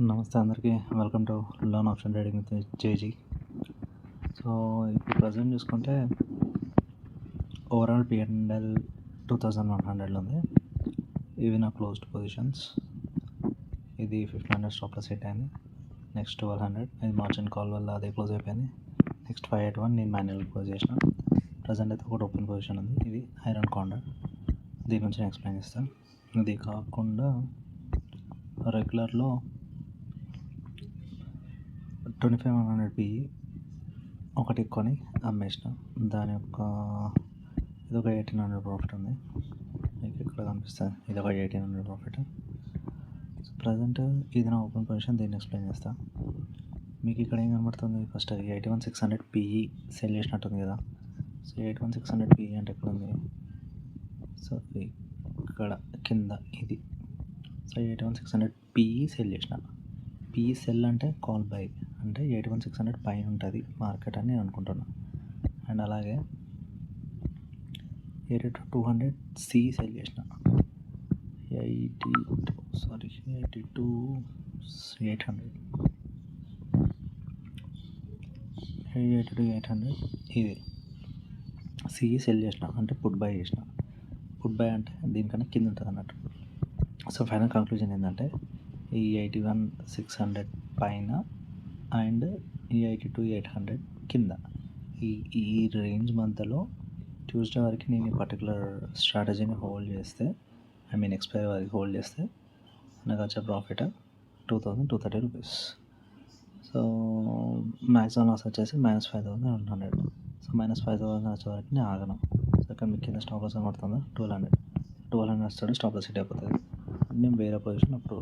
నమస్తే అందరికీ, welcome to learn option trading with JG. So ఇప్పుడు ప్రజెంట్ చూసుకుంటే ఓవరాల్ పిఎన్ఎల్ 2100లో ఉంది. ఇవి నా క్లోజ్డ్ పొజిషన్స్. ఇది 1500 స్టాప్ లాస్ హిట్ అయింది. నెక్స్ట్ 1200 ఇది మార్జిన్ కాల్ వల్ల అదే క్లోజ్ అయిపోయింది. నెక్స్ట్ 581 నేను మాన్యువల్ క్లోజ్ చేసిన. ప్రజెంట్ అయితే ఒకటి ఓపెన్ పొజిషన్ ఉంది. ఇది ఐరన్ కాండర్. దీని గురించి నేను ఎక్స్ప్లెయిన్ చేస్తాను. ఇది కాకుండా రెగ్యులర్లో 2500 పిఈ ఒకటి కొని అమ్మేసిన. దాని యొక్క ఇది ఒక 1800 ప్రాఫిట్ ఉంది. మీకు ఇక్కడ కనిపిస్తుంది, ఇది ఒక 1800 ప్రాఫిట్. ప్రజెంట్ ఇది నా ఓపెన్ పొజిషన్. దీన్ని ఎక్స్ప్లెయిన్ చేస్తాను. మీకు ఇక్కడ ఏం కనబడుతుంది? ఫస్ట్ 81600 పిఈ సెల్ చేసినట్టుంది కదా. సో 81600 పిఈ అంటే ఎక్కడ ఉంది? సో ఇక్కడ కింద ఇది. సో 81600 పిఈ సెల్ చేసిన. పిఈ సెల్ అంటే కాల్ బై, అంటే 81600 పైన ఉంటుంది మార్కెట్ అని నేను అనుకుంటున్నాను. అండ్ అలాగే 8200 సి సెల్ చేసిన. 82800 ఇది సి సెల్ చేసిన, అంటే పుట్ బై చేసిన. పుట్ బై అంటే దీనికన్నా కింద ఉంటుంది అన్నట్టు. సో ఫైనల్ కంక్లూజన్ ఏంటంటే ఈ 81600 పైన అండ్ ఈ 82800 కింద, ఈ రేంజ్ మధ్యలో ట్యూస్డే వరకు నేను ఈ పర్టికులర్ స్ట్రాటజీని హోల్డ్ చేస్తే, ఎక్స్పైరీ వరకు హోల్డ్ చేస్తే నాకు వచ్చే profit 2230 rupees. So maximum loss వచ్చేసి -5100. సో -5000 వచ్చే వరకు నేను ఆగను. సో ఇక్కడ మీకు కింద స్టాప్ లాస్ కనబడుతుందా? 1200 వస్తాడు, స్టాప్ లాస్ హిట్ అయిపోతుంది. నేను వేరే పొజిషన్ అప్పుడు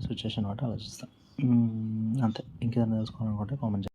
సిచ్యువేషన్ బట్టి ఆలోచిస్తాను. అంతే. ఇంకేదైనా తెలుసుకోవాలనుకుంటే కామెంట్ చేయండి.